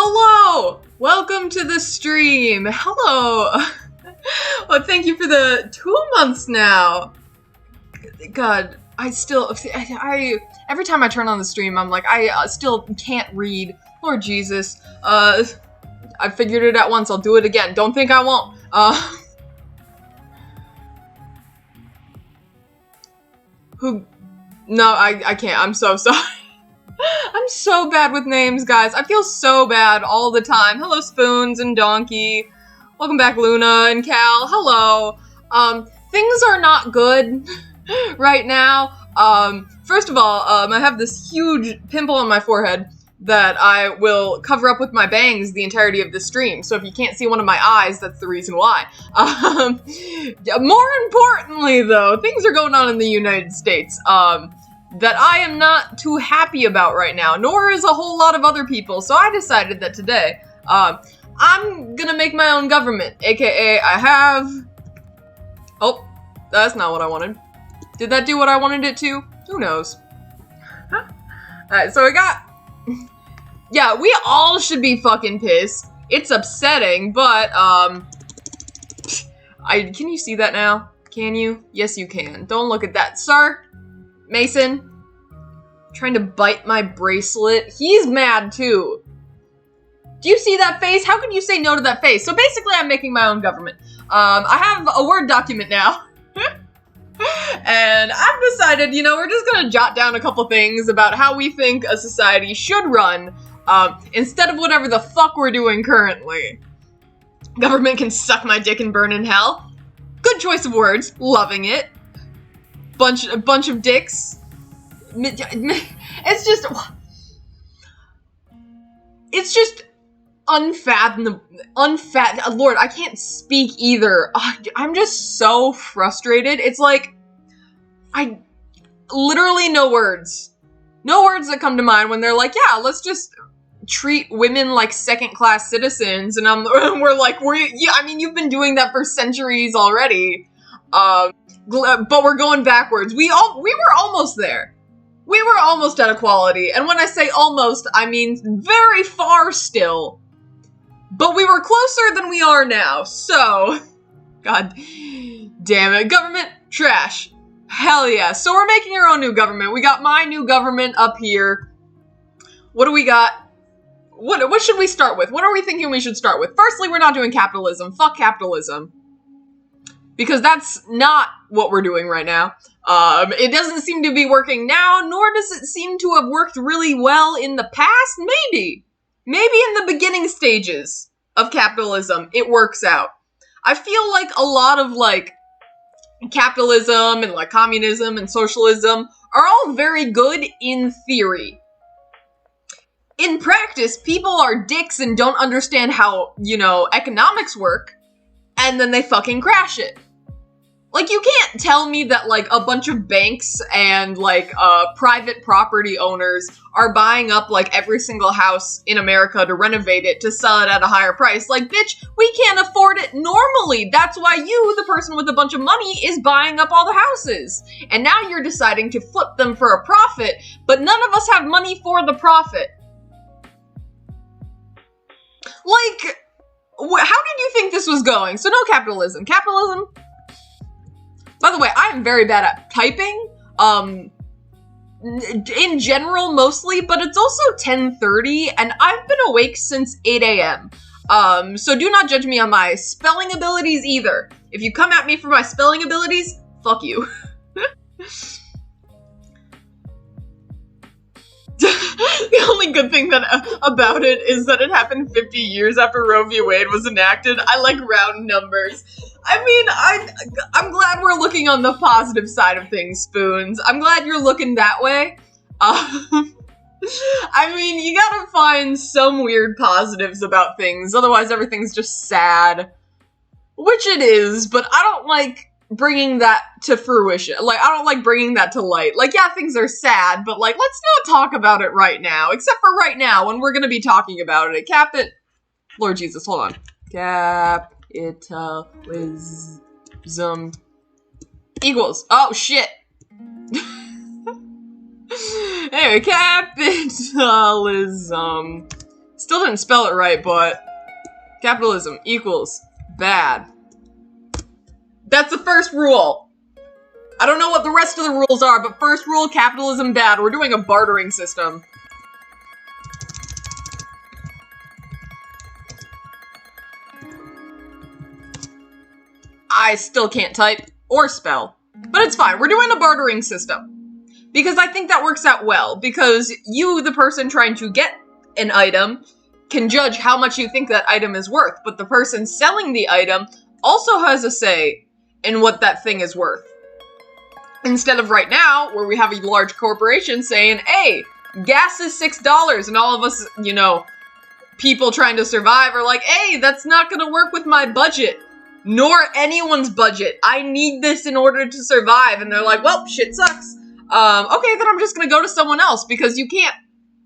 Hello! Welcome to the stream. Hello! Well, thank you for the 2 months now. God, I every time I turn on the stream, I'm like, I still can't read. Lord Jesus. I figured it out once, I'll do it again. Don't think I won't. No, I can't. I'm so sorry. I'm so bad with names, guys. I feel so bad all the time. Hello, Spoons and Donkey. Welcome back, Luna and Cal. Hello. Things are not good right now. First of all, I have this huge pimple on my forehead that I will cover up with my bangs the entirety of the stream. So if you can't see one of my eyes, that's the reason why. More importantly, though, things are going on in the United States. That I am not too happy about right now, nor is a whole lot of other people, so I decided that today, I'm gonna make my own government, aka I have... Oh, that's not what I wanted. Did that do what I wanted it to? Who knows? Alright, so we got... Yeah, we all should be fucking pissed. It's upsetting, but, can you see that now? Can you? Yes, you can. Don't look at that, sir. Mason, trying to bite my bracelet. He's mad too. Do you see that face? How can you say no to that face? So basically, I'm making my own government. I have a Word document now. And I've decided, we're just gonna jot down a couple things about how we think a society should run, instead of whatever the fuck we're doing currently. Government can suck my dick and burn in hell. Good choice of words. Loving it. A bunch of dicks. It's just unfathomable. Lord, I can't speak either. I'm just so frustrated. It's like, I literally no words that come to mind when they're like, yeah, let's just treat women like second-class citizens, and we're like, you've been doing that for centuries already. But we're going backwards. We were almost there. We were almost at equality. And when I say almost, I mean very far still. But we were closer than we are now. So, god damn it. Government, trash. Hell yeah. So we're making our own new government. We got my new government up here. What do we got? What should we start with? What are we thinking we should start with? Firstly, we're not doing capitalism. Fuck capitalism. Because that's not what we're doing right now. It doesn't seem to be working now, nor does it seem to have worked really well in the past. Maybe in the beginning stages of capitalism, it works out. I feel like a lot of, capitalism and, communism and socialism are all very good in theory. In practice, people are dicks and don't understand how, economics work, and then they fucking crash it. Like, you can't tell me that, like, a bunch of banks and, like, private property owners are buying up, like, every single house in America to renovate it to sell it at a higher price. Like, bitch, we can't afford it normally. That's why you, the person with a bunch of money, is buying up all the houses. And now you're deciding to flip them for a profit, but none of us have money for the profit. Like, how did you think this was going? So no capitalism. Capitalism... By the way, I am very bad at typing, in general mostly, but it's also 10:30, and I've been awake since 8 a.m. So do not judge me on my spelling abilities either. If you come at me for my spelling abilities, fuck you. The only good thing about it is that it happened 50 years after Roe v. Wade was enacted. I like round numbers. I mean, I'm glad we're looking on the positive side of things, Spoons. I'm glad you're looking that way. I mean, you gotta find some weird positives about things, otherwise everything's just sad. Which it is, but I don't like bringing that to fruition. Like, I don't like bringing that to light. Like, yeah, things are sad, but, like, let's not talk about it right now. Except for right now, when we're gonna be talking about it. Lord Jesus, hold on. Capitalism equals... Oh, shit! Anyway, capitalism... Still didn't spell it right, but... Capitalism equals bad. That's the first rule. I don't know what the rest of the rules are, but first rule, capitalism bad. We're doing a bartering system. I still can't type or spell, but it's fine. We're doing a bartering system because I think that works out well, because you, the person trying to get an item, can judge how much you think that item is worth, but the person selling the item also has a say in what that thing is worth. Instead of right now, where we have a large corporation saying, hey, gas is $6, and all of us, you know, people trying to survive are like, hey, that's not gonna work with my budget. Nor anyone's budget. I need this in order to survive. And they're like, well, shit sucks. Okay, then I'm just gonna go to someone else, because you can't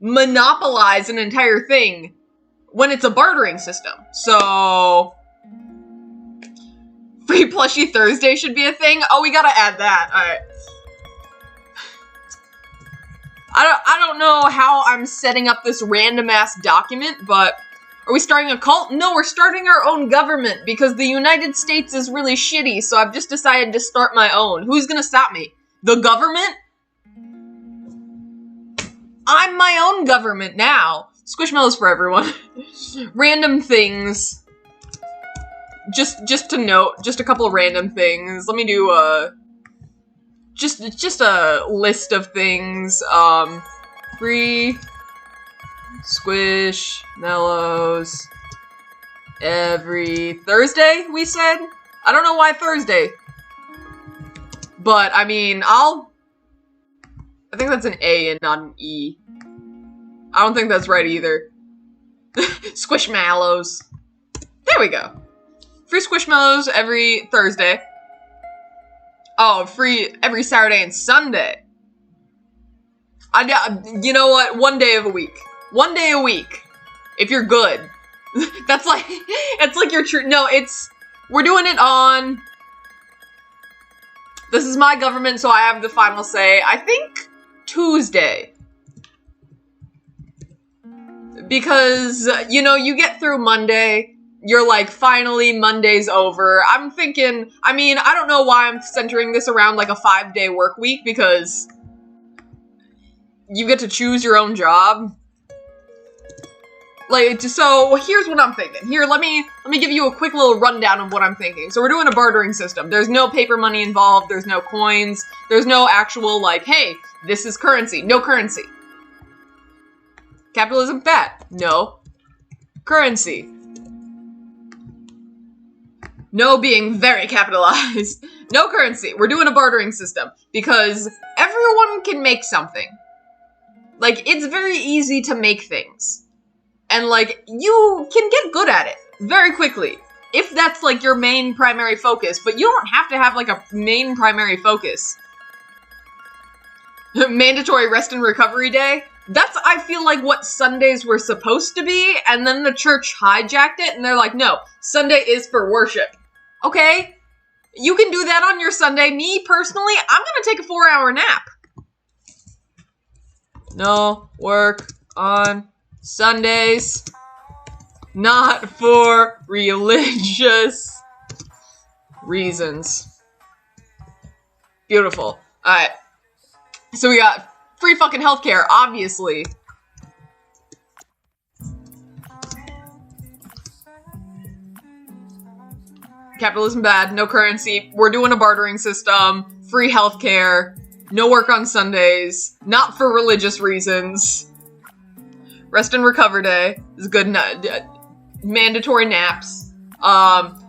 monopolize an entire thing when it's a bartering system. So... Free Plushie Thursday should be a thing? Oh, we gotta add that. Alright. I don't know how I'm setting up this random-ass document, but... Are we starting a cult? No, we're starting our own government, because the United States is really shitty, so I've just decided to start my own. Who's gonna stop me? The government? I'm my own government now. Squishmallows for everyone. Random things. Just to note, just a couple of random things. Let me do, just a list of things. Free Squishmallows every Thursday, we said? I don't know why Thursday. But, I mean, I think that's an A and not an E. I don't think that's right either. Squishmallows. There we go. Free Squishmallows every Thursday. Oh, free every Saturday and Sunday. You know what? One day of a week. One day a week. If you're good. That's like, it's like your true, no, we're doing it on, this is my government, so I have the final say. I think Tuesday. Because, you know, you get through Monday, you're like, finally, Monday's over. I'm thinking, I mean, I don't know why I'm centering this around like a 5-day work week, because you get to choose your own job. Like, so here's what I'm thinking. Here, let me give you a quick little rundown of what I'm thinking. So we're doing a bartering system. There's no paper money involved. There's no coins. There's no actual, like, hey, this is currency. No currency. Capitalism bad. No. Currency. No being very capitalized. No currency. We're doing a bartering system. Because everyone can make something. Like, it's very easy to make things. And, like, you can get good at it very quickly. if that's like your main primary focus, but you don't have to have like a main primary focus. Mandatory rest and recovery day. That's, I feel like, what Sundays were supposed to be, and then the church hijacked it, and they're like, no, Sunday is for worship. Okay? You can do that on your Sunday. Me, personally, I'm gonna take a 4-hour nap. No work on Sundays. Not for religious reasons. Beautiful. Alright. So we got free fucking healthcare, obviously. Capitalism bad, no currency. We're doing a bartering system. Free healthcare. No work on Sundays. Not for religious reasons. Rest and recover day is good. Mandatory naps.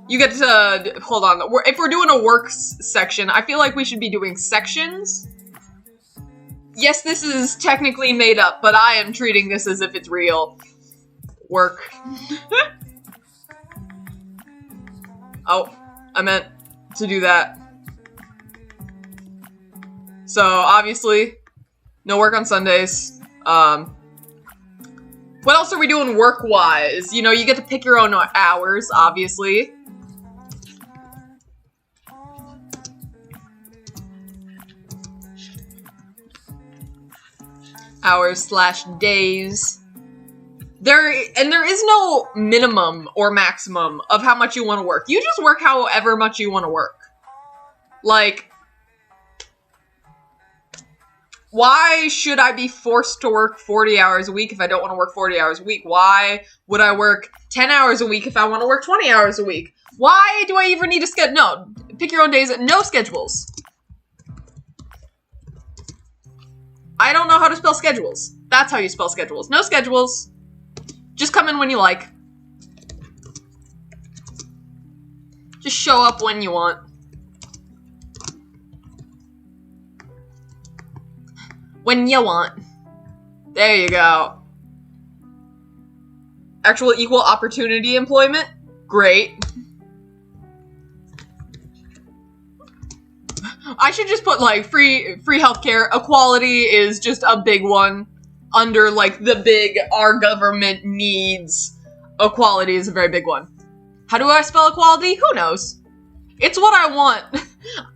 You get to, hold on. If we're doing a works section, I feel like we should be doing sections. Yes, this is technically made up, but I am treating this as if it's real. Work. Oh, I meant to do that. So, obviously, no work on Sundays. What else are we doing work-wise? You know, you get to pick your own hours, obviously. Hours/days. There is no minimum or maximum of how much you want to work. You just work however much you want to work. Like, why should I be forced to work 40 hours a week if I don't want to work 40 hours a week? Why would I work 10 hours a week if I want to work 20 hours a week? Why do I even need a schedule? No, pick your own days. No schedules. I don't know how to spell schedules. That's how you spell schedules. No schedules. Just come in when you like. Just show up when you want. When you want. There you go. Actual equal opportunity employment? Great. I should just put, like, free healthcare. Equality is just a big one. Under, like, the big, our government needs. Equality is a very big one. How do I spell equality? Who knows? It's what I want.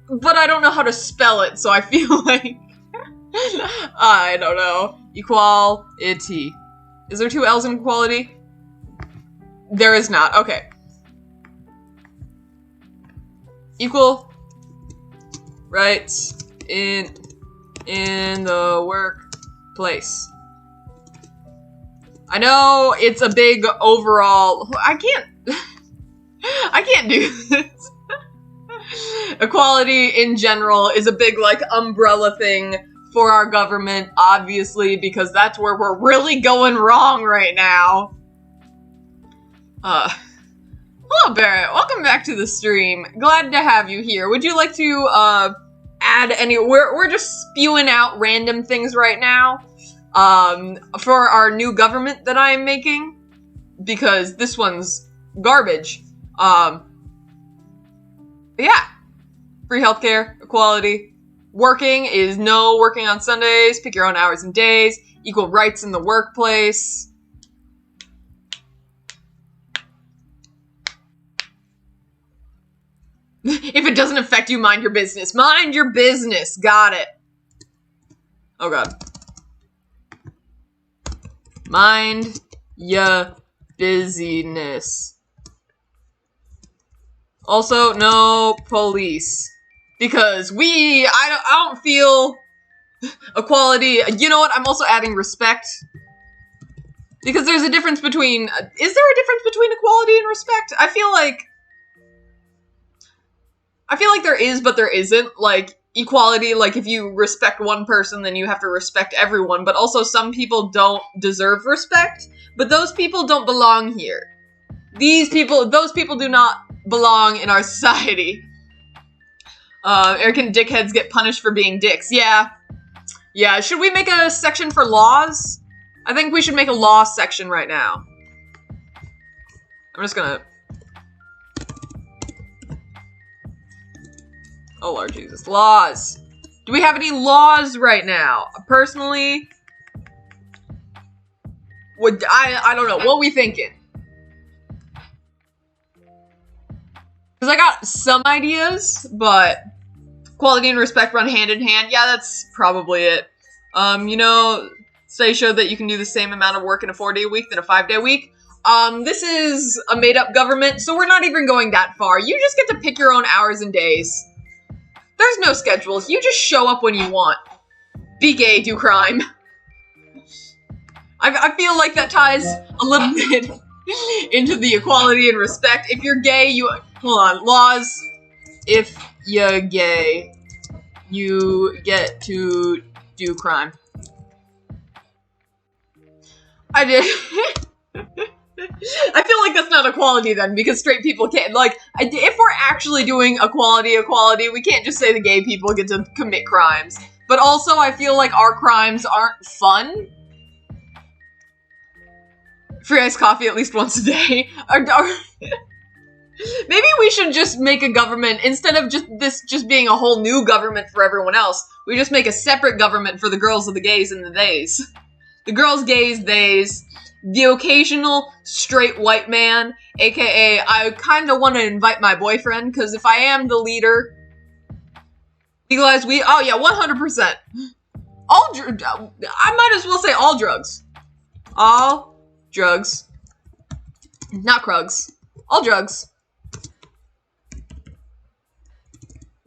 But I don't know how to spell it, so I feel like... I don't know. Equality. Is there 2 L's in equality? There is not. Okay. Equal rights in the workplace. I know it's a big overall... I can't do this. Equality in general is a big, like, umbrella thing for our government, obviously, because that's where we're really going wrong right now. Hello, Barrett. Welcome back to the stream. Glad to have you here. Would you like to, add any... We're just spewing out random things right now, for our new government that I am making, because this one's garbage. Yeah. Free healthcare, equality. Working is no working on Sundays, pick your own hours and days, equal rights in the workplace. If it doesn't affect you, mind your business. Mind your business. Got it. Oh, God. Mind ya busyness. Also, no police. Because I don't feel equality. You know what? I'm also adding respect. Because there's a difference between... Is there a difference between equality and respect? I feel like there is, but there isn't. Like, equality, like, if you respect one person, then you have to respect everyone. But also, some people don't deserve respect. But those people don't belong here. Those people do not belong in our society. Arrogant dickheads get punished for being dicks. Yeah. Yeah, should we make a section for laws? I think we should make a law section right now. I'm just gonna Oh, Lord Jesus. Laws. Do we have any laws right now? Personally, I don't know. What are we thinking? Because I got some ideas, but quality and respect run hand in hand. Yeah, that's probably it. You know, study showed that you can do the same amount of work in a 4-day week than a 5-day week. This is a made-up government, so we're not even going that far. You just get to pick your own hours and days. There's no schedules. You just show up when you want. Be gay, do crime. I feel like that ties a little bit into the equality and respect. If you're gay, you... Hold on. Laws. If you're gay, you get to do crime. I did... I feel like that's not equality then, because straight people can't, like, if we're actually doing equality, we can't just say the gay people get to commit crimes. But also, I feel like our crimes aren't fun. Free iced coffee at least once a day. Maybe we should just make a government, instead of just being a whole new government for everyone else, we just make a separate government for the girls of the gays and the theys. The girls, gays, theys. The occasional straight white man, aka I kind of want to invite my boyfriend, because if I am the leader, legalize weed. Oh yeah, 100%. I might as well say all drugs. All drugs. Not Krugs. All drugs.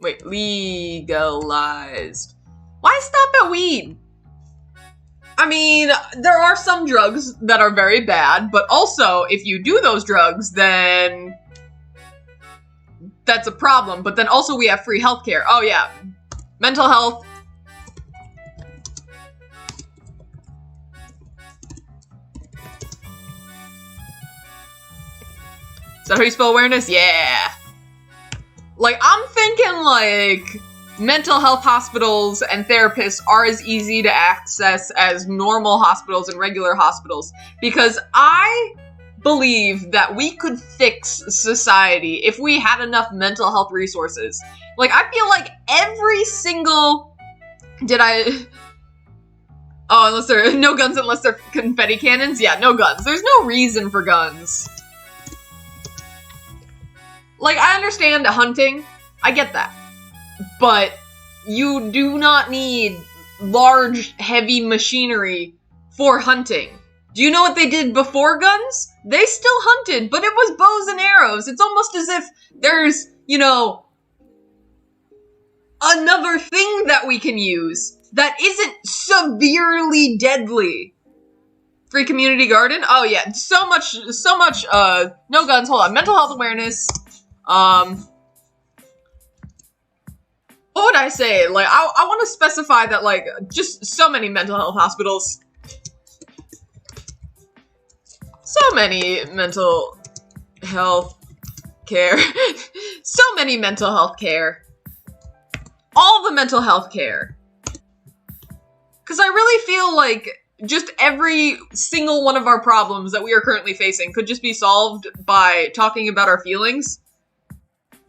Wait, legalized. Why stop at weed? I mean, there are some drugs that are very bad, but also, if you do those drugs, then that's a problem. But then also we have free healthcare. Oh yeah, mental health. Is that how you spell awareness? Yeah. Like, I'm thinking, like, mental health hospitals and therapists are as easy to access as normal hospitals and regular hospitals. Because I believe that we could fix society if we had enough mental health resources. Like, I feel like every single... Oh, unless they're... No guns unless they're confetti cannons? Yeah, no guns. There's no reason for guns. Like, I understand hunting. I get that. But you do not need large, heavy machinery for hunting. Do you know what they did before guns? They still hunted, but it was bows and arrows. It's almost as if there's, you know, another thing that we can use that isn't severely deadly. Free community garden? Oh yeah, so much, no guns, hold on. Mental health awareness, what would I say? Like, I want to specify that, like, just so many mental health hospitals. So many mental health care. So many mental health care. All the mental health care. Because I really feel like just every single one of our problems that we are currently facing could just be solved by talking about our feelings.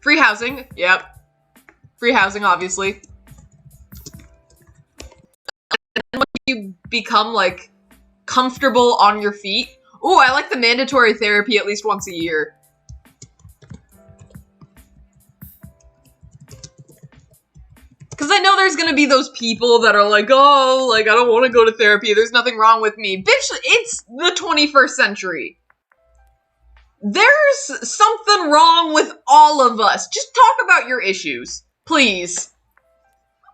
Free housing, yep. Free housing, obviously. And when you become, like, comfortable on your feet. Ooh, I like the mandatory therapy at least once a year. Because I know there's gonna be those people that are like, oh, like, I don't want to go to therapy. There's nothing wrong with me. Bitch, it's the 21st century. There's something wrong with all of us. Just talk about your issues. Please.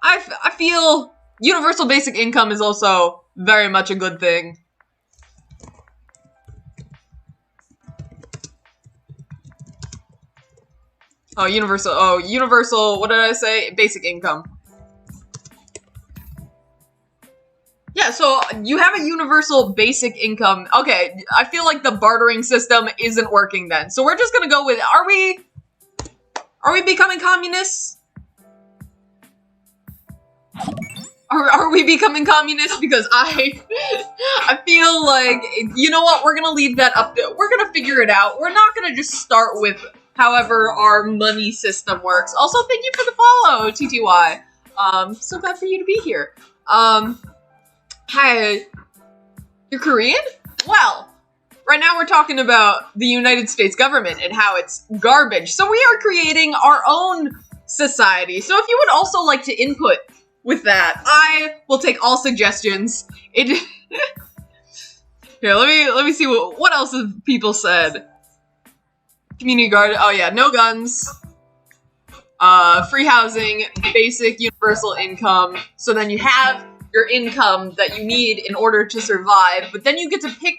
I feel universal basic income is also very much a good thing. Oh, universal, what did I say? Basic income. Yeah, so you have a universal basic income. Okay, I feel like the bartering system isn't working then. So we're just gonna go with, are we becoming communists? Are we becoming communists? Because I feel like, you know what, we're gonna leave that up to, we're gonna figure it out. We're not gonna just start with however our money system works. Also, thank you for the follow, TTY. So glad for you to be here. Hi, you're Korean? Well, right now we're talking about the United States government and how it's garbage. So we are creating our own society. So if you would also like to input with that, I will take all suggestions. Here, let me see what else have people said. Community garden. Oh yeah, no guns. Free housing, basic universal income. So then you have your income that you need in order to survive, but then you get to pick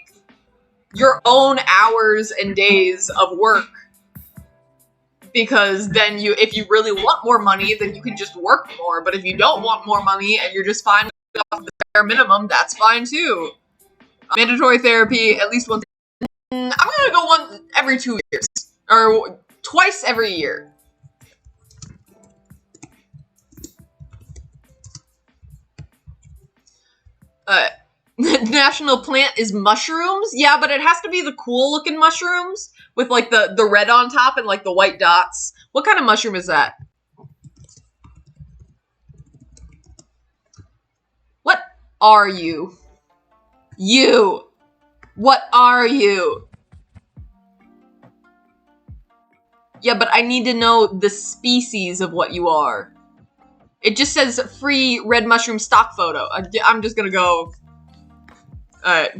your own hours and days of work. Because then if you really want more money, then you can just work more. But if you don't want more money and you're just fine with the bare minimum, that's fine too. Mandatory therapy, at least once. I'm gonna go once every 2 years. Or twice every year. National plant is mushrooms? Yeah, but it has to be the cool looking mushrooms with like the red on top and like the white dots. What kind of mushroom is that? What are you? You! What are you? Yeah, but I need to know the species of what you are. It just says free red mushroom stock photo. I'm just gonna go... Alright.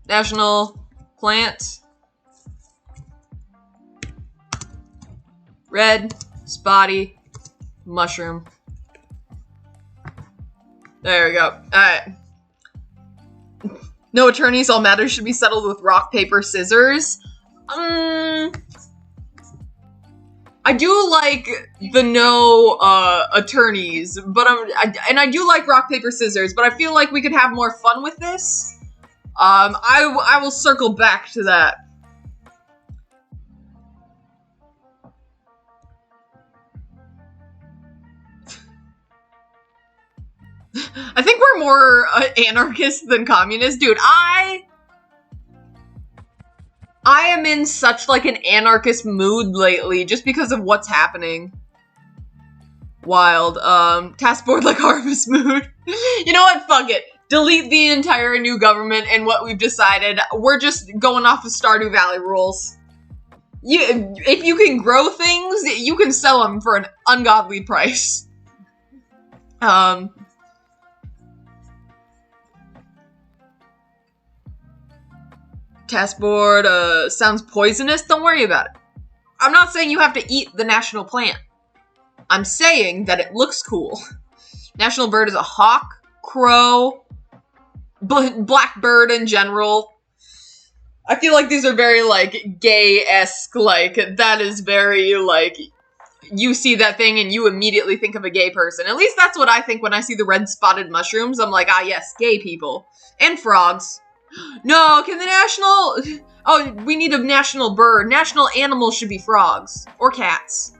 National plant. Red, spotty, mushroom. There we go. Alright. No attorneys, all matters should be settled with rock, paper, scissors. I do like the no attorneys, but I do like rock, paper, scissors, but I feel like we could have more fun with this. I will circle back to that. I think we're more anarchist than communist. Dude, I am in such, like, an anarchist mood lately, just because of what's happening. Wild. Task board like Harvest Moon. You know what? Fuck it. Delete the entire new government and what we've decided. We're just going off of Stardew Valley rules. If you can grow things, you can sell them for an ungodly price. Task board, sounds poisonous. Don't worry about it. I'm not saying you have to eat the national plant. I'm saying that it looks cool. National bird is a hawk, crow, blackbird in general. I feel like these are very, like, gay-esque, like, that is very, like, you see that thing and you immediately think of a gay person. At least that's what I think when I see the red spotted mushrooms. I'm like, ah, yes, gay people. And frogs. No, can the national... Oh, we need a national bird. National animal should be frogs. Or cats.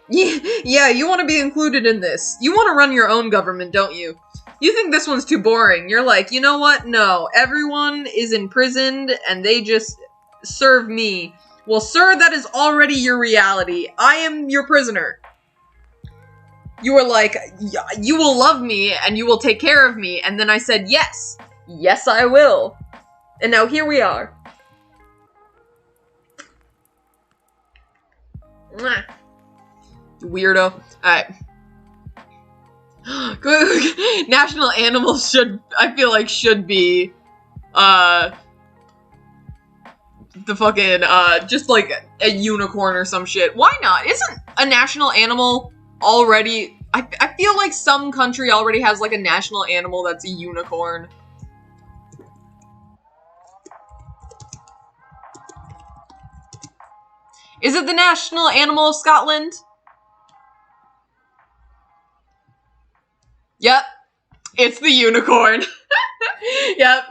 Yeah, you want to be included in this. You want to run your own government, don't you? You think this one's too boring. You're like, you know what? No, everyone is imprisoned and they just serve me. Well, sir, that is already your reality. I am your prisoner. You were like, you will love me and you will take care of me. And then I said, yes. Yes, I will. And now here we are. Mwah. Weirdo. Alright. National animals I feel like should be, the fucking, just like a unicorn or some shit. Why not? Isn't a national animal already, I feel like some country already has like a national animal that's a unicorn. Is it the national animal of Scotland? Yep. It's the unicorn. Yep.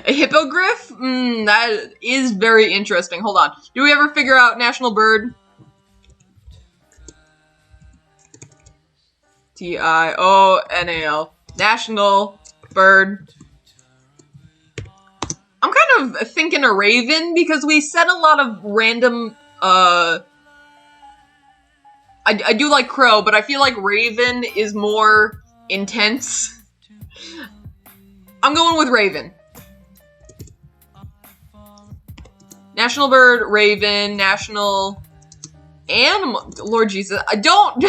A hippogriff? That is very interesting. Hold on. Do we ever figure out national bird? T-I-O-N-A-L. National bird. I'm kind of thinking a raven because we said a lot of random, I do like crow, but I feel like raven is more intense. I'm going with raven. National bird, raven, national animal. Lord Jesus, I don't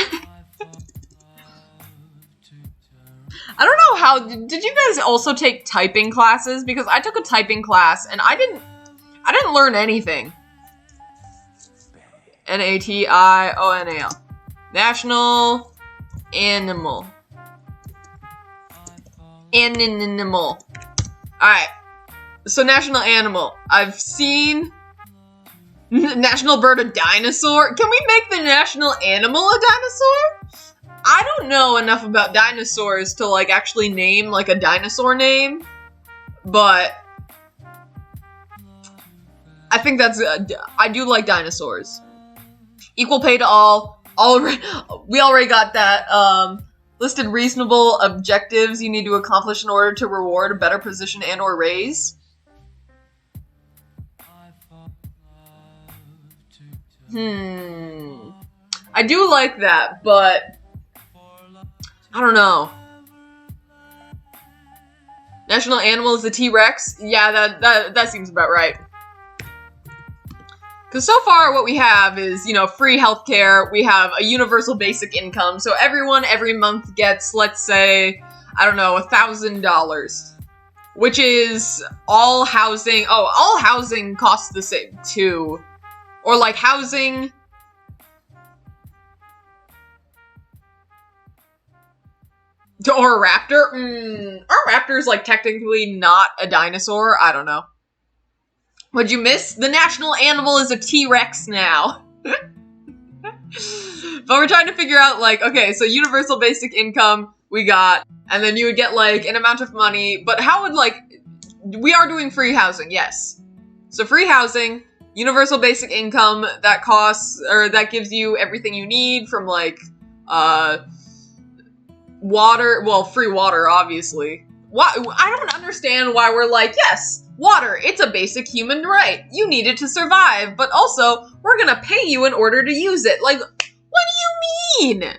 know how, did you guys also take typing classes? Because I took a typing class and I didn't learn anything. National. National animal. Animal. Alright. So national animal. I've seen national bird a dinosaur. Can we make the national animal a dinosaur? I don't know enough about dinosaurs to like actually name like a dinosaur name, but I think that's I do like dinosaurs. Equal pay to all. We already got that. Listed reasonable objectives you need to accomplish in order to reward a better position and or raise. I do like that, but I don't know. National animal is the T-Rex? Yeah, that seems about right. Because so far what we have is, you know, free healthcare, we have a universal basic income, so everyone every month gets, let's say, I don't know, $1,000. Which is all housing. Oh, all housing costs the same, too. Or like housing... Or a raptor? Are raptors, like, technically not a dinosaur? I don't know. What'd you miss? The national animal is a T-Rex now. But we're trying to figure out, like, okay, so universal basic income we got, and then you would get, like, an amount of money, but how would, like, we are doing free housing, yes. So free housing, universal basic income, that costs, or that gives you everything you need from, like, water, well, free water, obviously. I don't understand why we're like, yes, water, it's a basic human right. You need it to survive, but also, we're gonna pay you in order to use it. Like, what do you mean?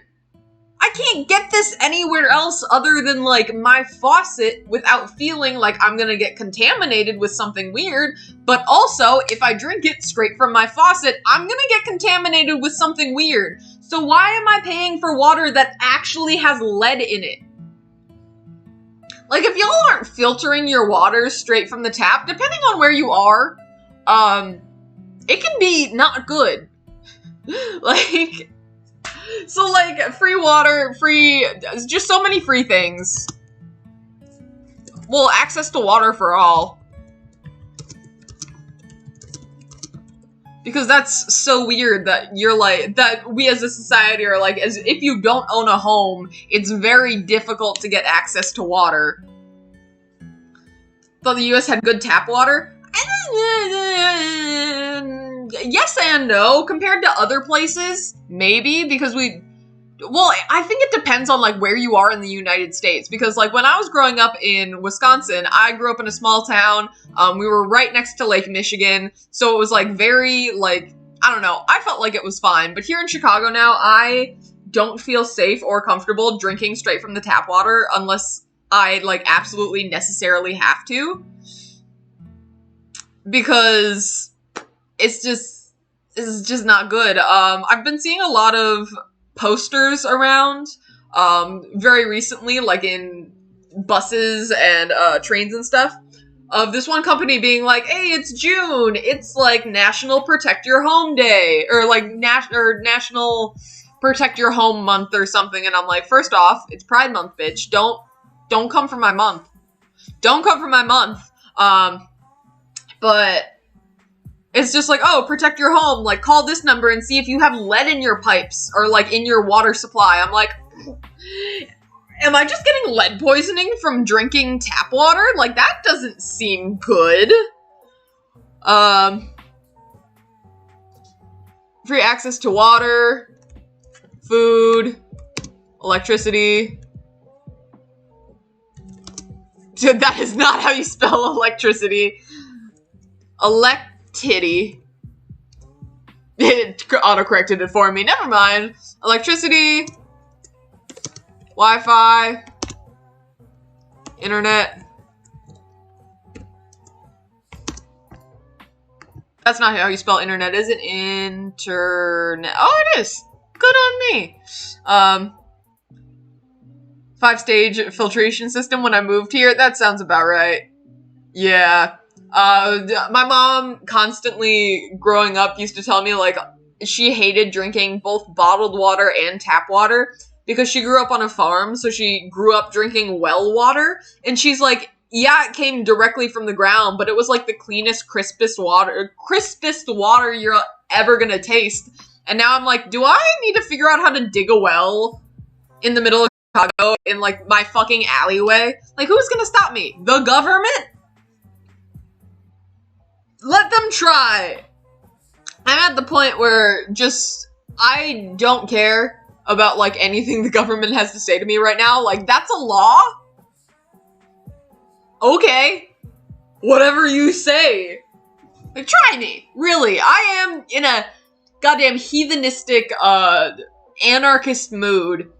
I can't get this anywhere else other than, like, my faucet without feeling like I'm gonna get contaminated with something weird, but also, if I drink it straight from my faucet, I'm gonna get contaminated with something weird. So why am I paying for water that actually has lead in it? Like, if y'all aren't filtering your water straight from the tap, depending on where you are, it can be not good. Like, so, like, free water, just so many free things. Well, access to water for all. Because that's so weird that you're like, that we as a society are like, as if you don't own a home, it's very difficult to get access to water. Thought the US had good tap water? Yes and no. Compared to other places, maybe, because well, I think it depends on, like, where you are in the United States, because, like, when I was growing up in Wisconsin, I grew up in a small town, we were right next to Lake Michigan, so it was, like, very, like, I don't know, I felt like it was fine, but here in Chicago now, I don't feel safe or comfortable drinking straight from the tap water unless I, like, absolutely necessarily have to, because it's just not good. I've been seeing a lot of posters around, very recently, like in buses and, trains and stuff, of this one company being like, hey, it's June, it's like National Protect Your Home Day, or like National Protect Your Home Month or something, and I'm like, first off, it's Pride Month, bitch, don't come for my month. Don't come for my month. But it's just like, oh, protect your home, like, call this number and see if you have lead in your pipes, or, like, in your water supply. I'm like, am I just getting lead poisoning from drinking tap water? Like, that doesn't seem good. Free access to water, food, Electricity. That is not how you spell electricity. Electitty. It auto-corrected it for me. Never mind. Electricity. Wi-Fi. Internet. That's not how you spell internet, is it? Internet. Oh, it is. Good on me. 5-stage filtration system when I moved here. That sounds about right. Yeah. My mom constantly growing up used to tell me, like, she hated drinking both bottled water and tap water because she grew up on a farm, so she grew up drinking well water. And she's like, yeah, it came directly from the ground, but it was like the cleanest, crispest water you're ever gonna taste. And now I'm like, do I need to figure out how to dig a well in the middle of Chicago in like my fucking alleyway? Like, who's gonna stop me? The government? Let them try. I'm at the point where just, I don't care about like anything the government has to say to me right now. Like, that's a law? Okay, whatever you say. Like, try me. Really, I am in a goddamn heathenistic, anarchist mood.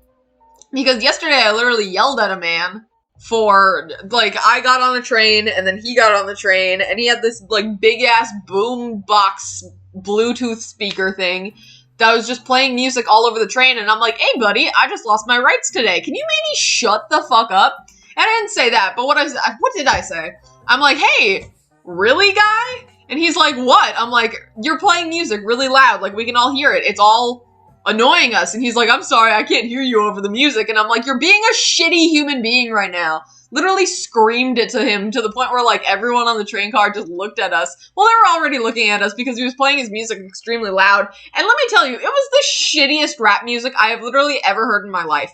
Because yesterday I literally yelled at a man for, like, I got on a train, and then he got on the train, and he had this, like, big-ass boom box Bluetooth speaker thing that was just playing music all over the train, and I'm like, hey, buddy, I just lost my rights today. Can you maybe shut the fuck up? And I didn't say that, but what did I say? I'm like, hey, really, guy? And he's like, what? I'm like, you're playing music really loud, like, we can all hear it. It's all annoying us. And he's like, I'm sorry, I can't hear you over the music. And I'm like, you're being a shitty human being right now. Literally screamed it to him to the point where, like, everyone on the train car just looked at us. Well, they were already looking at us because he was playing his music extremely loud. And let me tell you, it was the shittiest rap music I have literally ever heard in my life.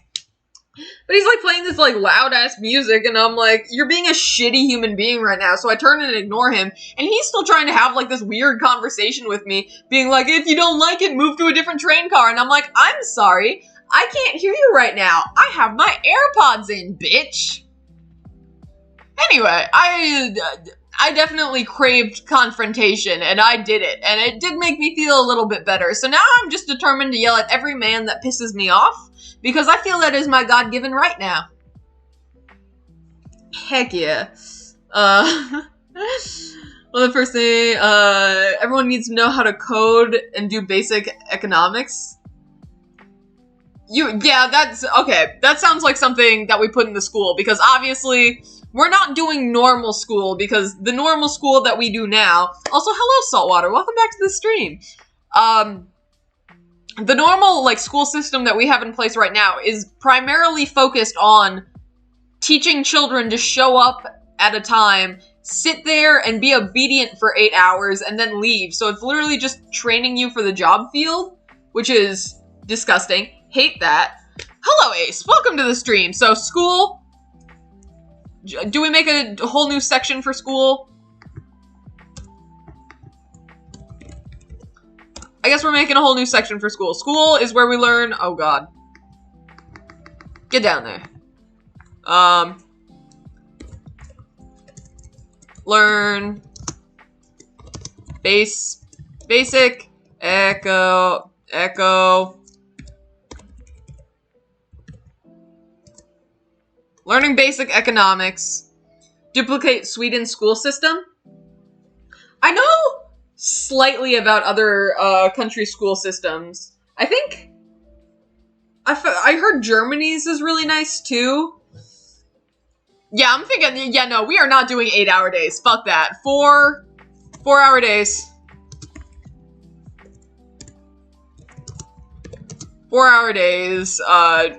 But he's, like, playing this, like, loud-ass music, and I'm like, you're being a shitty human being right now, so I turn and ignore him, and he's still trying to have, like, this weird conversation with me, being like, if you don't like it, move to a different train car, and I'm like, I'm sorry, I can't hear you right now, I have my AirPods in, bitch! Anyway, I definitely craved confrontation, and I did it, and it did make me feel a little bit better, so now I'm just determined to yell at every man that pisses me off, because I feel that is my God-given right now. Heck yeah. Well, the first thing, everyone needs to know how to code and do basic economics. Yeah, that's, okay, that sounds like something that we put in the school, because obviously, we're not doing normal school, because the normal school that we do now, also, hello, Saltwater, welcome back to the stream. The normal, like, school system that we have in place right now is primarily focused on teaching children to show up at a time, sit there and be obedient for 8 hours, and then leave. So it's literally just training you for the job field, which is disgusting. Hate that. Hello, Ace. Welcome to the stream. So, school. Do we make a whole new section for school? I guess we're making a whole new section for school. School is where we learn... Oh, God. Get down there. Learn... Basic... Echo... Learning basic economics. Duplicate Sweden's school system. I know slightly about other country school systems. I think I heard Germany's is really nice too. Yeah, I'm thinking, yeah, no, we are not doing 8-hour days. Fuck that. 4-hour days. 4-hour days,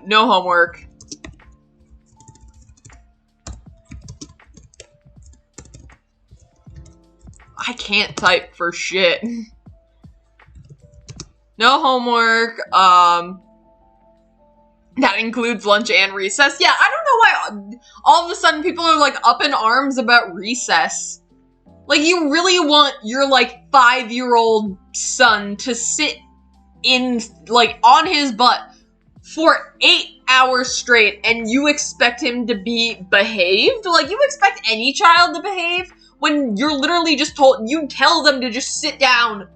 no homework. I can't type for shit. No homework, that includes lunch and recess. Yeah, I don't know why all of a sudden people are, like, up in arms about recess. Like, you really want your, like, 5-year-old son to sit in, like, on his butt for 8 hours straight and you expect him to be behaved? Like, you expect any child to behave when you're literally just told, you tell them to just sit down.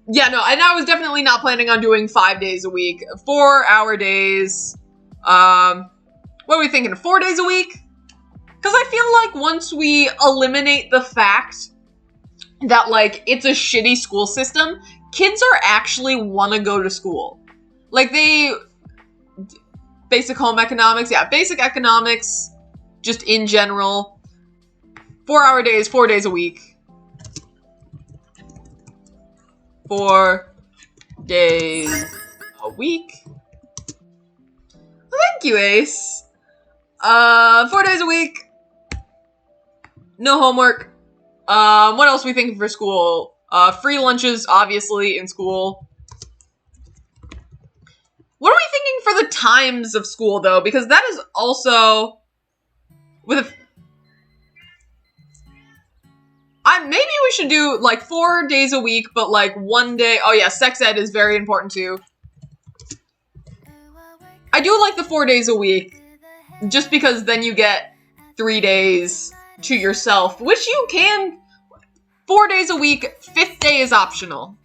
Yeah, no, and I was definitely not planning on doing 5 days a week. 4-hour days. What are we thinking, 4 days a week? Because I feel like once we eliminate the fact that, like, it's a shitty school system, kids are actually want to go to school. Like, basic home economics, yeah, basic economics, just in general. 4-hour days, 4 days a week. 4 days a week. Thank you, Ace. 4 days a week. No homework. What else are we thinking for school? Free lunches, obviously, in school. What are we thinking for the times of school, though? Because that is also... maybe we should do, like, 4 days a week, but, like, 1 day... Oh, yeah, sex ed is very important, too. I do like the 4 days a week, just because then you get 3 days to yourself, which you can... 4 days a week, 5th day is optional.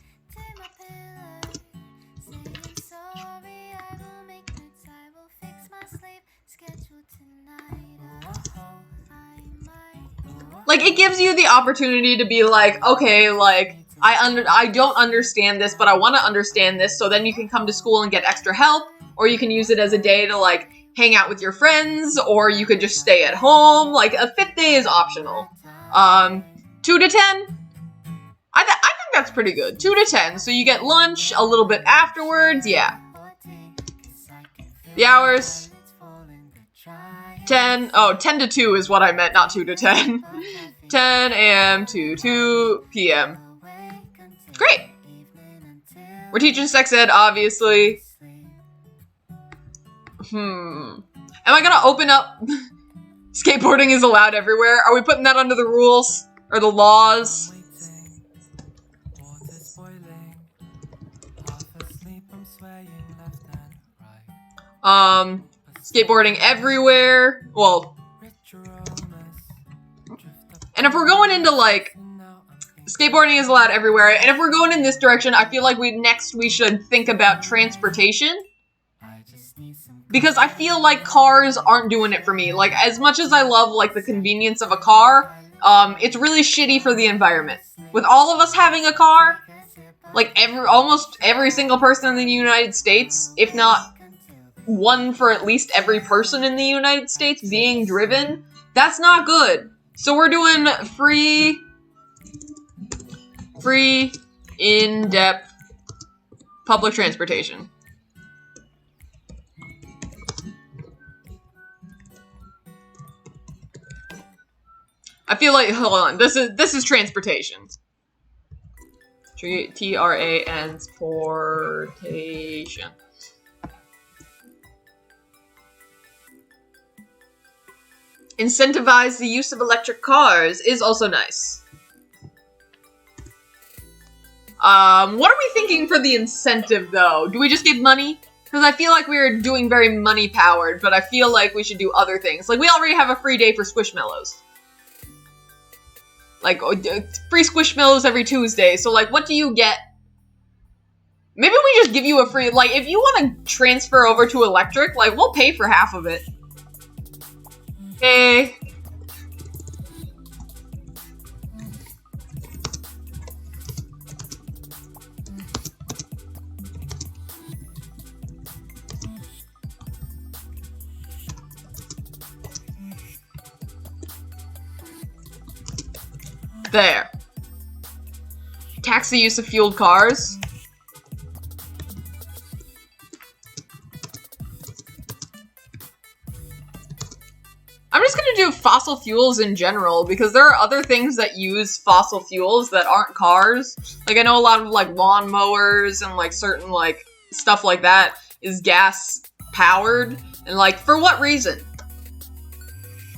Like, it gives you the opportunity to be like, okay, like, I don't understand this, but I want to understand this, so then you can come to school and get extra help, or you can use it as a day to, like, hang out with your friends, or you could just stay at home. Like, a 5th day is optional. 2 to 10? I think that's pretty good. 2 to 10, so you get lunch a little bit afterwards, yeah. The hours... 10 to 2 is what I meant, not 2 to 10. 10 a.m. to 2 p.m. Great. We're teaching sex ed, obviously. Am I gonna open up skateboarding is allowed everywhere? Are we putting that under the rules? Or the laws? Skateboarding everywhere. Well, and if we're going into, like, skateboarding is allowed everywhere, and if we're going in this direction, I feel like we should think about transportation. Because I feel like cars aren't doing it for me. Like, as much as I love, like, the convenience of a car, it's really shitty for the environment. With all of us having a car, like, almost every single person in the United States, if not one for at least every person in the United States being driven, that's not good. So we're doing free in-depth public transportation. I feel like, hold on, this is transportation. Transportation. Incentivize the use of electric cars is also nice. What are we thinking for the incentive, though? Do we just give money? Because I feel like we're doing very money-powered, but I feel like we should do other things. Like, we already have a free day for Squishmallows. Like, free Squishmallows every Tuesday, so, like, what do you get? Maybe we just give you a free, like, if you want to transfer over to electric, like, we'll pay for half of it. Okay. There. Tax the use of fueled cars. I'm just gonna do fossil fuels in general, because there are other things that use fossil fuels that aren't cars. Like, I know a lot of, like, lawnmowers and, like, certain, like, stuff like that is gas-powered. And, like, for what reason?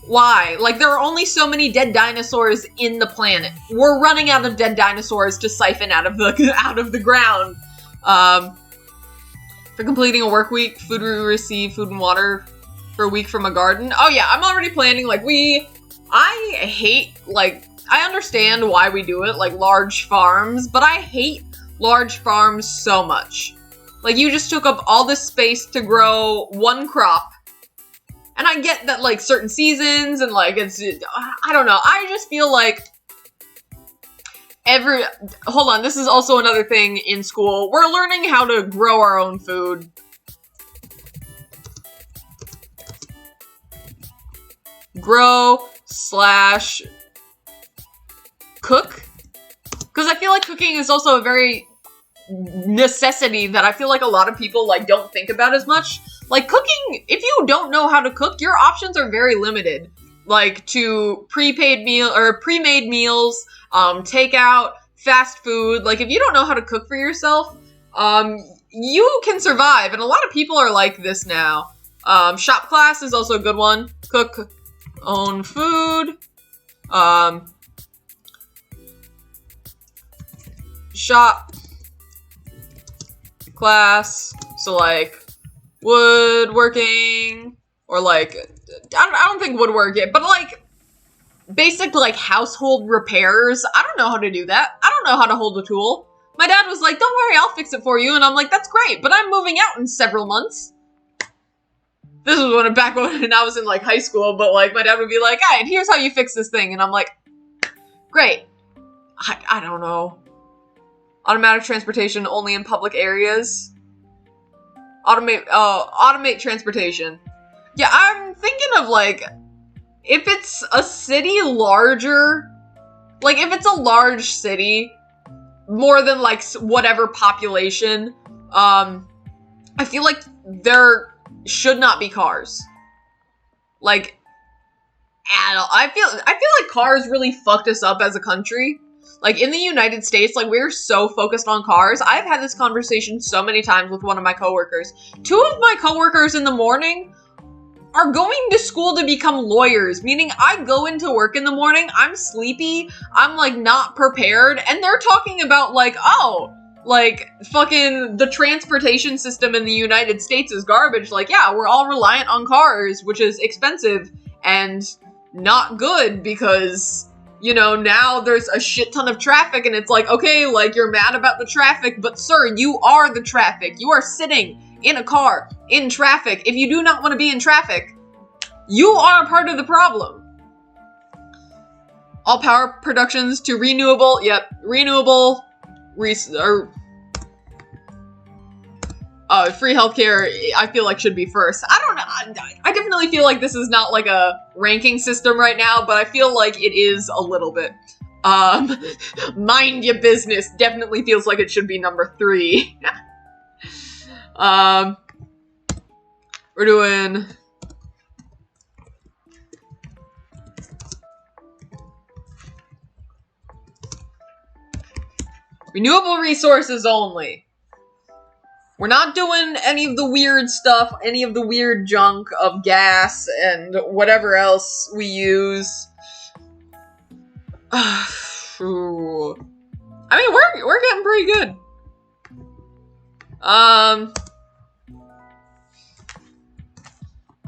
Why? Like, there are only so many dead dinosaurs in the planet. We're running out of dead dinosaurs to siphon out of the ground. For completing a work week, food we receive, food and water for a week from a garden. Oh yeah, I'm already planning, like, I hate, like, I understand why we do it, like, large farms, but I hate large farms so much. Like, you just took up all this space to grow one crop. And I get that, like, certain seasons and, like, it's, I don't know. I just feel like hold on, this is also another thing in school. We're learning how to grow our own food. Grow/cook? Because I feel like cooking is also a very necessity that I feel like a lot of people, like, don't think about as much. Like, cooking, if you don't know how to cook, your options are very limited. Like, to pre-made meals, takeout, fast food. Like, if you don't know how to cook for yourself, you can survive. And a lot of people are like this now. Shop class is also a good one. Cook own food. Shop class. So, like, woodworking, or, like, I don't think woodworking, but, like, basic, like, household repairs. I don't know how to do that. I don't know how to hold a tool. My dad was like, don't worry, I'll fix it for you. And I'm like, that's great, but I'm moving out in several months. This was back when I was in, like, high school, but, like, my dad would be like, alright, here's how you fix this thing. And I'm like, great. I don't know. Automatic transportation only in public areas. Automate transportation. Yeah, I'm thinking of, like, if it's a city larger, like, if it's a large city, more than, like, whatever population, I feel like there should not be cars. Like, I feel like cars really fucked us up as a country. Like, in the United States, like, we're so focused on cars. I've had this conversation so many times with one of my coworkers. 2 of my coworkers in the morning are going to school to become lawyers, meaning I go into work in the morning, I'm sleepy, I'm, like, not prepared, and they're talking about, like, oh, like, fucking the transportation system in the United States is garbage. Like, yeah, we're all reliant on cars, which is expensive and not good because, you know, now there's a shit ton of traffic, and it's like, okay, like, you're mad about the traffic, but sir, you are the traffic. You are sitting in a car, in traffic. If you do not want to be in traffic, you are a part of the problem. All power productions to renewable, yep, renewable, free healthcare, I feel like should be first. I don't know, I definitely feel like this is not like a ranking system right now, but I feel like it is a little bit. Mind your business definitely feels like it should be number 3. We're doing renewable resources only. We're not doing any of the weird stuff, any of the weird junk of gas and whatever else we use. I mean, we're getting pretty good.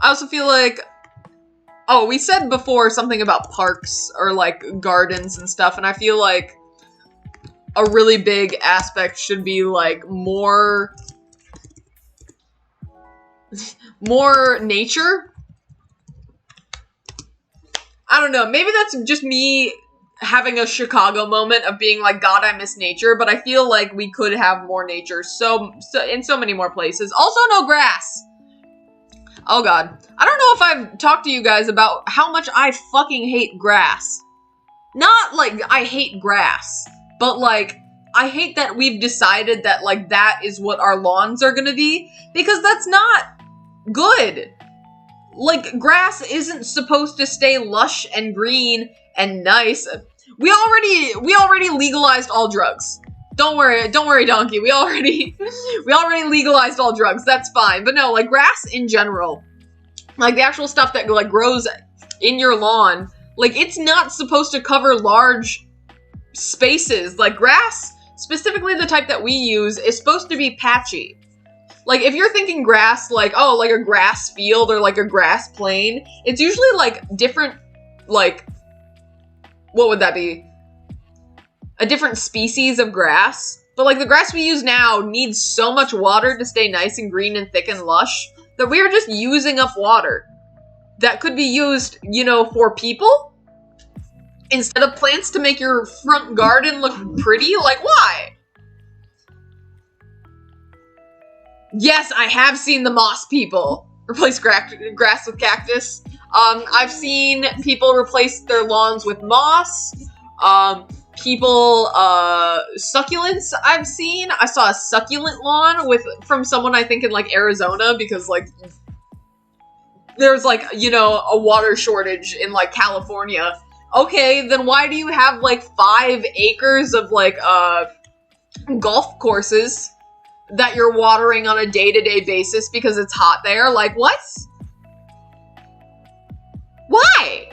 I also feel like, oh, we said before something about parks or, like, gardens and stuff, and I feel like a really big aspect should be, like, more nature. I don't know, maybe that's just me having a Chicago moment of being like, God, I miss nature, but I feel like we could have more nature so in so many more places. Also, no grass. Oh god. I don't know if I've talked to you guys about how much I fucking hate grass. Not like I hate grass, but like I hate that we've decided that like that is what our lawns are gonna be, because that's not good. Like, grass isn't supposed to stay lush and green and nice. We already legalized all drugs. Don't worry, Donkey. We already legalized all drugs. That's fine. But no, like, grass in general, like the actual stuff that like grows in your lawn, like, it's not supposed to cover large spaces. Like, grass, specifically the type that we use, is supposed to be patchy. Like, if you're thinking grass, like, oh, like a grass field or like a grass plain, it's usually like different, like, what would that be? A different species of grass. But like the grass we use now needs so much water to stay nice and green and thick and lush that we are just using up water that could be used, you know, for people instead of plants to make your front garden look pretty. Like, why? Yes, I have seen the moss people replace grass with cactus. I've seen people replace their lawns with moss. Succulents I've seen. I saw a succulent lawn from someone I think in like Arizona because like there's like, you know, a water shortage in like California. Okay, then why do you have like 5 acres of like golf courses that you're watering on a day-to-day basis because it's hot there? Like, what? Why?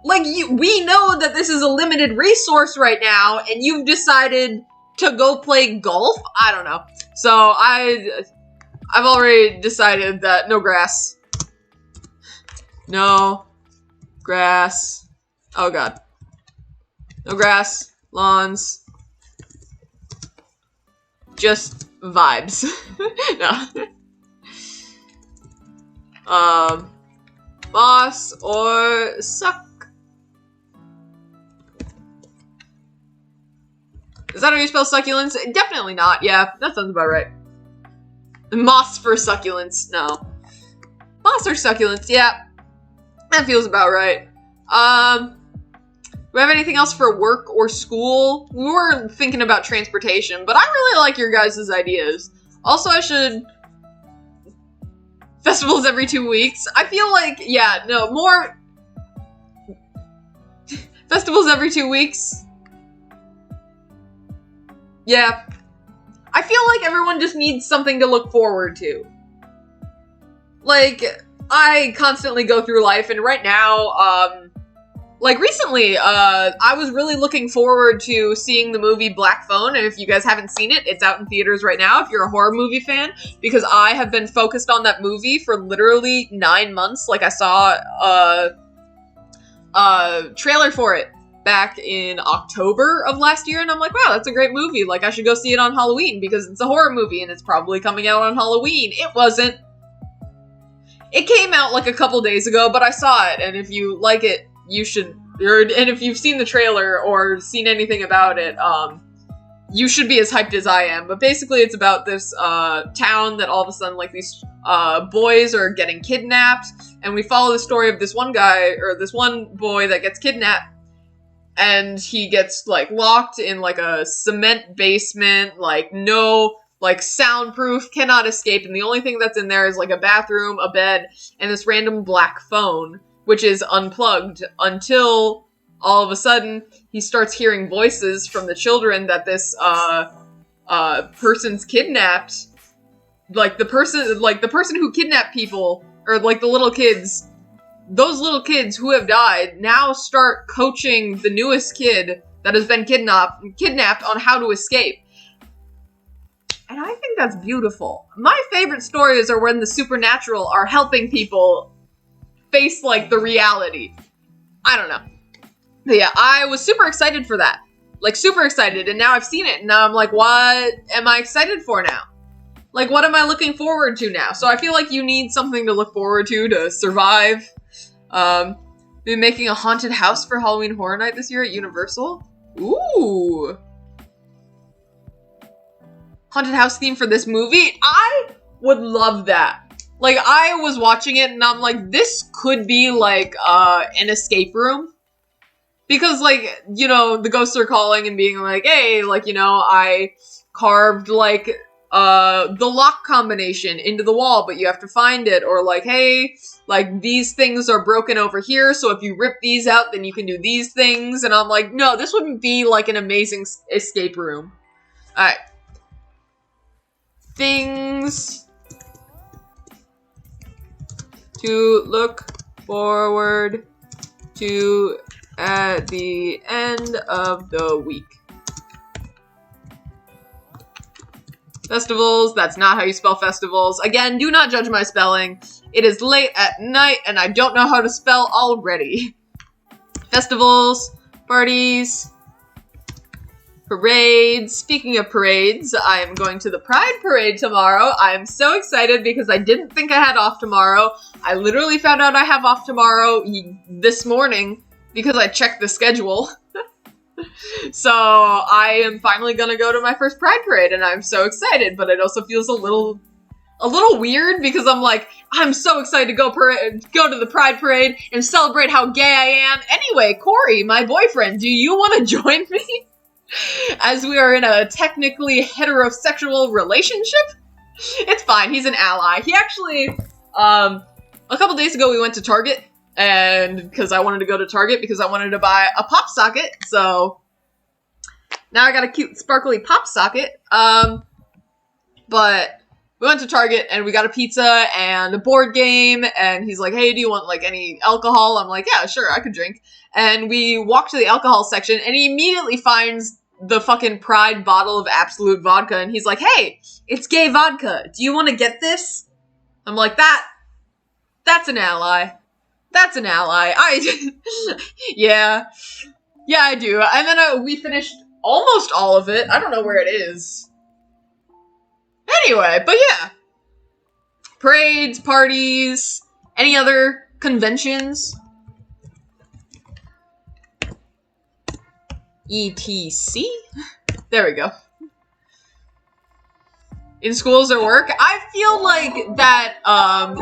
Like, we know that this is a limited resource right now, and you've decided to go play golf? I don't know. So, I've already decided that no grass. No grass. Oh, God. No grass. Lawns. Just vibes. No. Moss or suck. Is that how you spell succulents? Definitely not. Yeah, that sounds about right. Moss for succulents. No. Moss or succulents. Yeah. That feels about right. Do we have anything else for work or school? We were thinking about transportation, but I really like your guys' ideas. Also, I should... Festivals every 2 weeks. I feel like, yeah, no, more... Festivals every 2 weeks. Yeah. I feel like everyone just needs something to look forward to. Like, I constantly go through life, and right now, like recently, I was really looking forward to seeing the movie Black Phone, and if you guys haven't seen it, it's out in theaters right now if you're a horror movie fan, because I have been focused on that movie for literally 9 months. Like, I saw a trailer for it back in October of last year, and I'm like, wow, that's a great movie. Like, I should go see it on Halloween, because it's a horror movie, and it's probably coming out on Halloween. It wasn't. It came out like a couple days ago, but I saw it, and if you like it, you should, and if you've seen the trailer or seen anything about it, you should be as hyped as I am. But basically it's about this town that all of a sudden like these boys are getting kidnapped, and we follow the story of this one guy, or this one boy that gets kidnapped, and he gets like locked in like a cement basement, like no, like soundproof, cannot escape, and the only thing that's in there is like a bathroom, a bed, and this random black phone, which is unplugged, until all of a sudden he starts hearing voices from the children that this person's kidnapped. Like the person who kidnapped people, or like the little kids, those little kids who have died now start coaching the newest kid that has been kidnapped on how to escape. And I think that's beautiful. My favorite stories are when the supernatural are helping people face, like, the reality. I don't know. But yeah, I was super excited for that. Like, super excited, and now I've seen it, and now I'm like, what am I excited for now? Like, what am I looking forward to now? So I feel like you need something to look forward to survive. Be making a haunted house for Halloween Horror Night this year at Universal. Ooh. Haunted house theme for this movie? I would love that. Like, I was watching it and I'm like, this could be like an escape room. Because, like, you know, the ghosts are calling and being like, hey, like, you know, I carved like the lock combination into the wall, but you have to find it. Or like, hey, like, these things are broken over here, so if you rip these out, then you can do these things. And I'm like, no, this wouldn't be like an amazing escape room. Alright. Things to look forward to at the end of the week. Festivals, that's not how you spell festivals. Again, do not judge my spelling. It is late at night and I don't know how to spell already. Festivals, parties, parades. Speaking of parades, I am going to the Pride Parade tomorrow. I am so excited because I didn't think I had off tomorrow. I literally found out I have off tomorrow this morning because I checked the schedule. So I am finally gonna go to my first Pride Parade and I'm so excited, but it also feels a little weird because I'm like, I'm so excited to go to the Pride Parade and celebrate how gay I am. Anyway, Corey, my boyfriend, do you want to join me? As we are in a technically heterosexual relationship? It's fine, he's an ally. He actually, a couple days ago we went to Target, and because I wanted to go to Target because I wanted to buy a pop socket, so now I got a cute sparkly pop socket. But we went to Target and we got a pizza and a board game, and he's like, hey, do you want like any alcohol? I'm like, yeah, sure, I could drink. And we walk to the alcohol section and he immediately finds the fucking Pride bottle of Absolute vodka, and he's like, hey, it's gay vodka. Do you want to get this? I'm like, that's an ally. That's an ally. Yeah, I do. And then we finished almost all of it. I don't know where it is. Anyway, but yeah. Parades, parties, any other conventions? ETC? There we go. In schools or work, I feel like that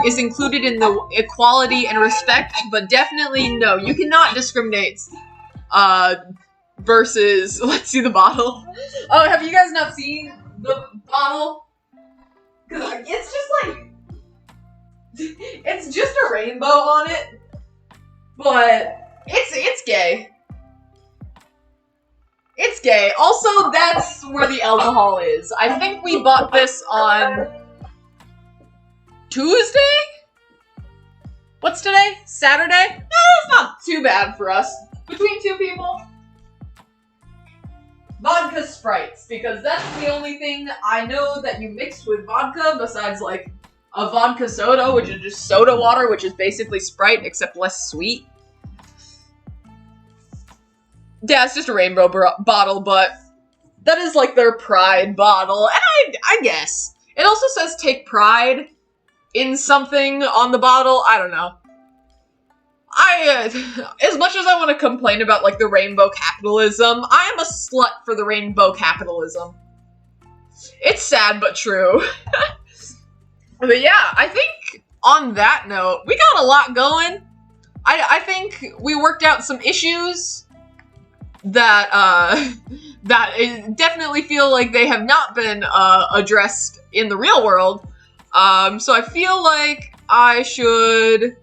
is included in the equality and respect, but definitely no, you cannot discriminate versus, let's see the bottle. Oh, have you guys not seen the bottle? Because it's just like, it's just a rainbow on it, but it's gay. It's gay. Also, that's where the alcohol is. I think we bought this on Tuesday? What's today? Saturday? No, it's not too bad for us. Between two people. Vodka Sprites, because that's the only thing I know that you mix with vodka besides like a vodka soda, which is just soda water, which is basically Sprite except less sweet. Yeah, it's just a rainbow bottle, but that is like their Pride bottle, and I guess. It also says take pride in something on the bottle, I don't know. As much as I want to complain about like the rainbow capitalism, I am a slut for the rainbow capitalism. It's sad but true. But yeah, I think on that note, we got a lot going. I think we worked out some issues that definitely feel like they have not been addressed in the real world. So I feel like I should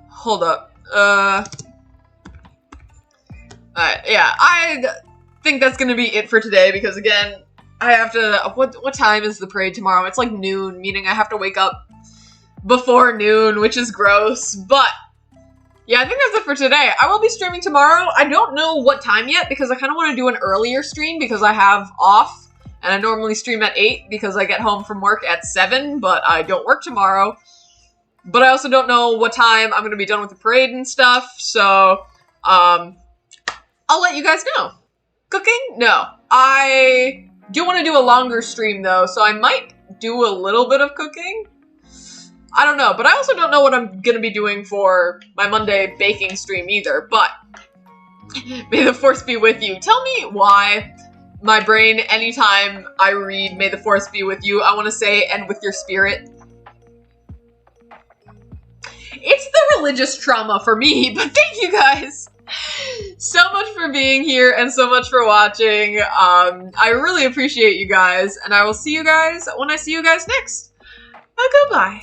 hold up. Yeah, I think that's gonna be it for today because again, I have to. What time is the parade tomorrow? It's like noon, meaning I have to wake up before noon, which is gross, but. Yeah, I think that's it for today. I will be streaming tomorrow. I don't know what time yet because I kind of want to do an earlier stream because I have off. And I normally stream at 8 because I get home from work at 7, but I don't work tomorrow. But I also don't know what time I'm going to be done with the parade and stuff. So, I'll let you guys know. Cooking? No. I do want to do a longer stream though, so I might do a little bit of cooking. I don't know, but I also don't know what I'm gonna be doing for my Monday baking stream either, but may the force be with you. Tell me why my brain, anytime I read may the force be with you, I want to say, and with your spirit. It's the religious trauma for me, but thank you guys so much for being here and so much for watching. I really appreciate you guys, and I will see you guys when I see you guys next. Goodbye.